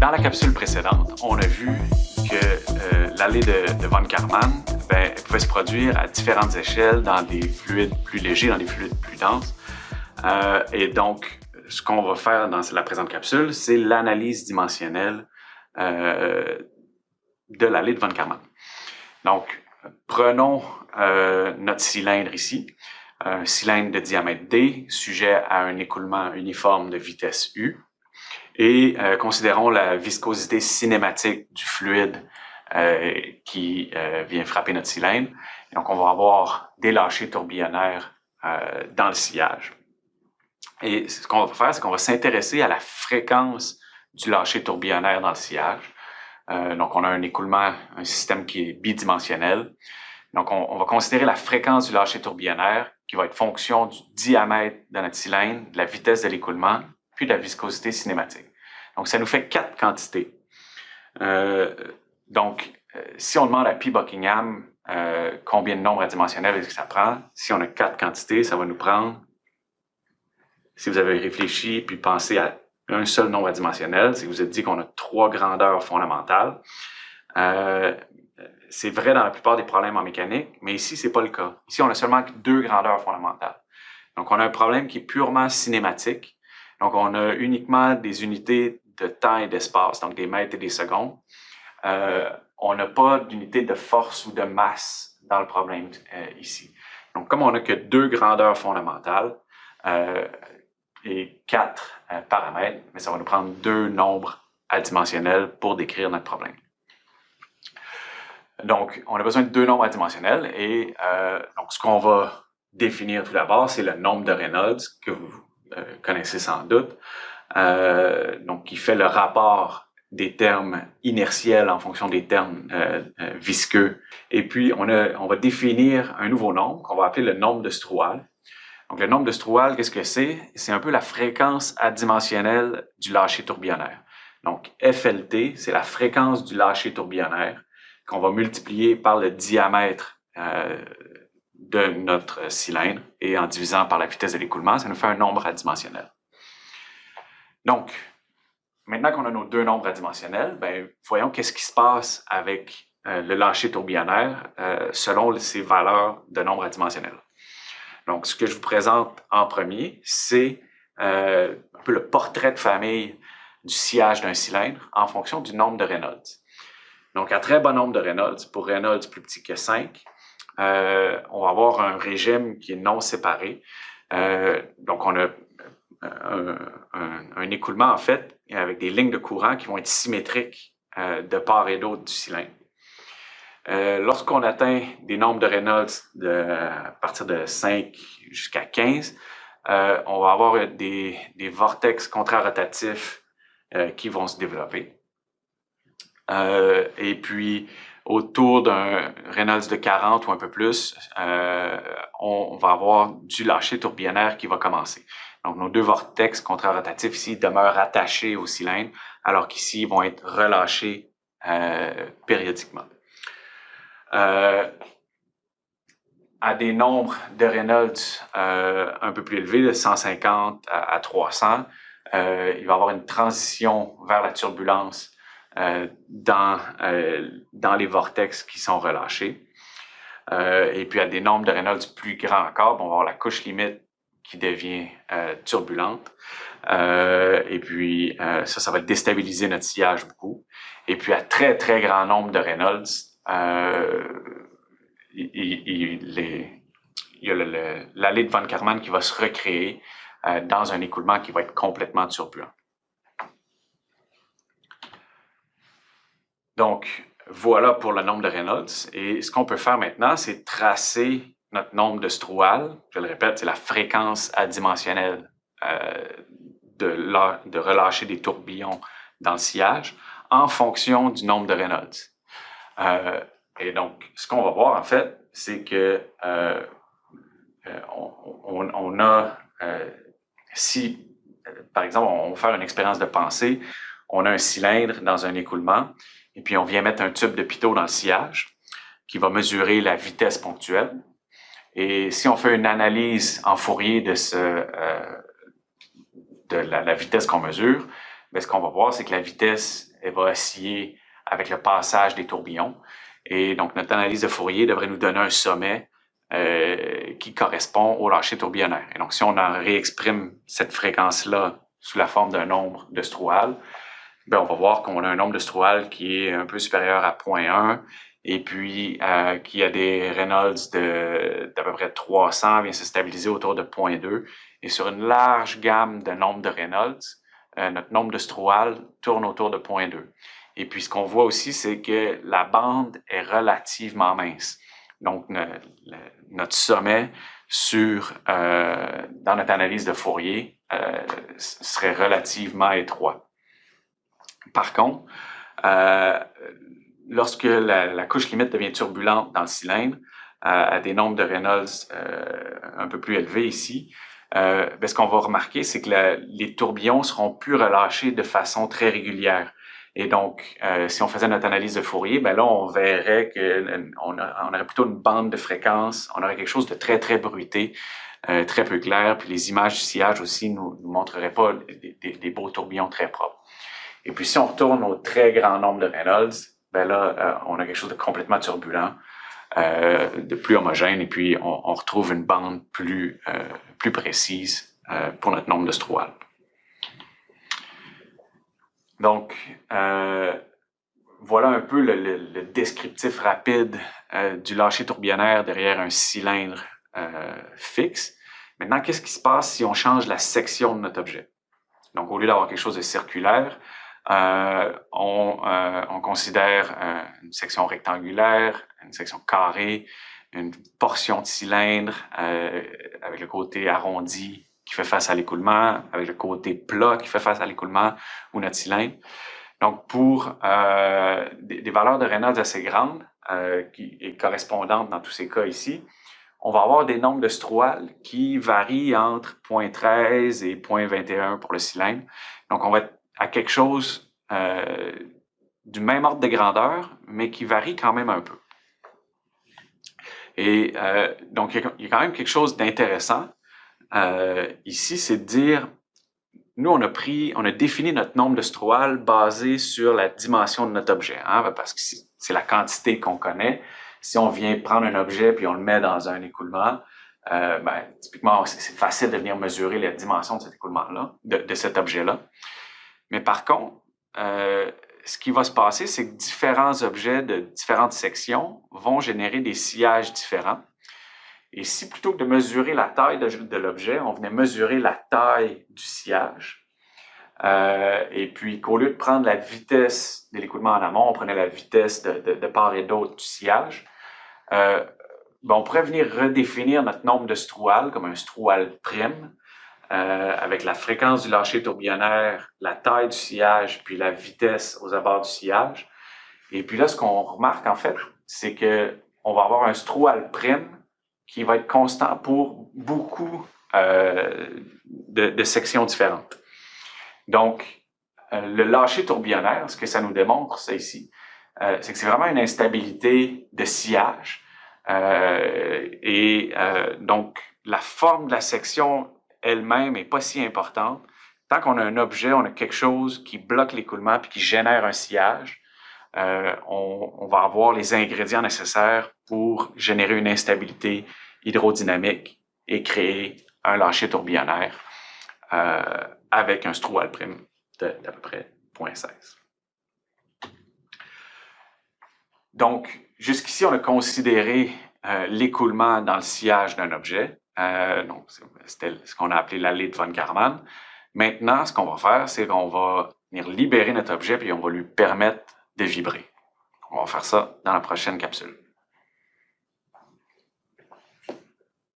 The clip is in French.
Dans la capsule précédente, on a vu que l'allée de von Karman pouvait se produire à différentes échelles dans des fluides plus légers, dans des fluides plus denses. Et donc, ce qu'on va faire dans la présente capsule, c'est l'analyse dimensionnelle de l'allée de von Karman. Donc, prenons notre cylindre ici, un cylindre de diamètre D, sujet à un écoulement uniforme de vitesse U. Et considérons la viscosité cinématique du fluide qui vient frapper notre cylindre. Et donc, on va avoir des lâchers tourbillonnaires dans le sillage. Et ce qu'on va faire, c'est qu'on va s'intéresser à la fréquence du lâcher tourbillonnaire dans le sillage. Donc, on a un écoulement, un système qui est bidimensionnel. Donc, on va considérer la fréquence du lâcher tourbillonnaire qui va être fonction du diamètre de notre cylindre, de la vitesse de l'écoulement, puis de la viscosité cinématique. Donc, ça nous fait 4 quantités. Si on demande à Pi Buckingham combien de nombres adimensionnels est-ce que ça prend, si on a 4 quantités, ça va nous prendre, si vous avez réfléchi puis pensé à un seul nombre adimensionnel, c'est que vous êtes dit qu'on a 3 grandeurs fondamentales. C'est vrai dans la plupart des problèmes en mécanique, mais ici, c'est pas le cas. Ici, on a seulement 2 grandeurs fondamentales. Donc, on a un problème qui est purement cinématique. Donc, on a uniquement des unités de temps et d'espace, donc des mètres et des secondes. On n'a pas d'unité de force ou de masse dans le problème ici. Donc, comme on n'a que 2 grandeurs fondamentales et 4 paramètres, mais ça va nous prendre 2 nombres adimensionnels pour décrire notre problème. Donc, on a besoin de 2 nombres adimensionnels et donc ce qu'on va définir tout d'abord, c'est le nombre de Reynolds que vous connaissez sans doute, donc qui fait le rapport des termes inertiels en fonction des termes visqueux. Et puis, on va définir un nouveau nombre qu'on va appeler le nombre de Strouhal. Donc, le nombre de Strouhal, qu'est-ce que c'est? C'est un peu la fréquence adimensionnelle du lâcher tourbillonnaire. Donc, FLT, c'est la fréquence du lâcher tourbillonnaire qu'on va multiplier par le diamètre de notre cylindre et en divisant par la vitesse de l'écoulement, ça nous fait un nombre adimensionnel. Donc, maintenant qu'on a nos 2 nombres adimensionnels, voyons qu'est-ce qui se passe avec le lâcher tourbillonnaire selon ces valeurs de nombre adimensionnel. Donc, ce que je vous présente en premier, c'est un peu le portrait de famille du sillage d'un cylindre en fonction du nombre de Reynolds. Donc, à très bas nombre de Reynolds, pour Reynolds plus petit que 5, on va avoir un régime qui est non séparé. Donc, on a un écoulement, en fait, avec des lignes de courant qui vont être symétriques de part et d'autre du cylindre. Lorsqu'on atteint des nombres de Reynolds à partir de 5 jusqu'à 15, on va avoir des vortex contrarotatifs qui vont se développer. Et puis, autour d'un Reynolds de 40 ou un peu plus, on va avoir du lâcher tourbillonnaire qui va commencer. Donc, nos 2 vortex contrarotatifs ici demeurent attachés au cylindre, alors qu'ici, ils vont être relâchés périodiquement. À des nombres de Reynolds un peu plus élevés, de 150 à 300, il va y avoir une transition vers la turbulence dans les vortex qui sont relâchés. Et puis, à des nombres de Reynolds plus grands encore, on va avoir la couche limite qui devient turbulente. Et puis, ça va déstabiliser notre sillage beaucoup. Et puis, à très, très grand nombre de Reynolds, il y a l'allée de von Karman qui va se recréer dans un écoulement qui va être complètement turbulent. Donc, voilà pour le nombre de Reynolds. Et ce qu'on peut faire maintenant, c'est tracer notre nombre de Strouhal. Je le répète, c'est la fréquence adimensionnelle de relâcher des tourbillons dans le sillage en fonction du nombre de Reynolds. Et donc, ce qu'on va voir, en fait, c'est que on a, si, par exemple, on va faire une expérience de pensée, on a un cylindre dans un écoulement, et puis on vient mettre un tube de pitot dans le sillage qui va mesurer la vitesse ponctuelle. Et si on fait une analyse en Fourier de la vitesse qu'on mesure, ce qu'on va voir, c'est que la vitesse elle va osciller avec le passage des tourbillons. Et donc, notre analyse de Fourier devrait nous donner un sommet qui correspond au lâcher tourbillonnaire. Et donc, si on en réexprime cette fréquence-là sous la forme d'un nombre de Strouhal, ben on va voir qu'on a un nombre de Strouhal qui est un peu supérieur à 0.1 et puis qui a des Reynolds d'à peu près 300, vient se stabiliser autour de 0.2. Et sur une large gamme de nombres de Reynolds, notre nombre de Strouhal tourne autour de 0.2. Et puis, ce qu'on voit aussi, c'est que la bande est relativement mince. Donc, notre sommet dans notre analyse de Fourier serait relativement étroit. Par contre, lorsque la couche limite devient turbulente dans le cylindre, à des nombres de Reynolds un peu plus élevés ici, ce qu'on va remarquer, c'est que les tourbillons seront plus relâchés de façon très régulière. Et donc, si on faisait notre analyse de Fourier, ben là, on verrait qu'on aurait plutôt une bande de fréquence, on aurait quelque chose de très, très bruité, très peu clair, puis les images du sillage aussi nous montreraient pas des beaux tourbillons très propres. Et puis, si on retourne au très grand nombre de Reynolds, ben là, on a quelque chose de complètement turbulent, de plus homogène, et puis on retrouve une bande plus précise pour notre nombre de Strouhal. Donc, voilà un peu le descriptif rapide du lâcher tourbillonnaire derrière un cylindre fixe. Maintenant, qu'est-ce qui se passe si on change la section de notre objet? Donc, au lieu d'avoir quelque chose de circulaire, on considère une section rectangulaire, une section carrée, une portion de cylindre avec le côté arrondi qui fait face à l'écoulement, avec le côté plat qui fait face à l'écoulement ou notre cylindre. Donc, pour des valeurs de Reynolds assez grandes et correspondantes dans tous ces cas ici, on va avoir des nombres de Strouhal qui varient entre 0.13 et 0.21 pour le cylindre. Donc, on va être à quelque chose du même ordre de grandeur, mais qui varie quand même un peu. Et donc, il y a quand même quelque chose d'intéressant ici, c'est de dire, nous, on a défini notre nombre de Strouhal basé sur la dimension de notre objet, hein, parce que c'est la quantité qu'on connaît. Si on vient prendre un objet puis on le met dans un écoulement, typiquement, c'est facile de venir mesurer la dimension de cet écoulement-là, de cet objet-là. Mais par contre, ce qui va se passer, c'est que différents objets de différentes sections vont générer des sillages différents. Et si plutôt que de mesurer la taille de l'objet, on venait mesurer la taille du sillage, et puis qu'au lieu de prendre la vitesse de l'écoulement en amont, on prenait la vitesse de part et d'autre du sillage, on pourrait venir redéfinir notre nombre de Strouhal comme un Strouhal prime, avec la fréquence du lâcher tourbillonnaire, la taille du sillage, puis la vitesse aux abords du sillage. Et puis là, ce qu'on remarque en fait, c'est qu'on va avoir un Strouhal prime qui va être constant pour beaucoup de sections différentes. Donc, le lâcher tourbillonnaire, ce que ça nous démontre, ça ici, c'est que c'est vraiment une instabilité de sillage. Donc, la forme de la section elle-même n'est pas si importante. Tant qu'on a un objet, on a quelque chose qui bloque l'écoulement puis qui génère un sillage, on va avoir les ingrédients nécessaires pour générer une instabilité hydrodynamique et créer un lâcher tourbillonnaire avec un Strouhal prime d'à peu près 0.16. Donc, jusqu'ici, on a considéré l'écoulement dans le sillage d'un objet. Donc, c'était ce qu'on a appelé l'allée de von Karman. Maintenant, ce qu'on va faire, c'est qu'on va venir libérer notre objet puis on va lui permettre de vibrer. On va faire ça dans la prochaine capsule.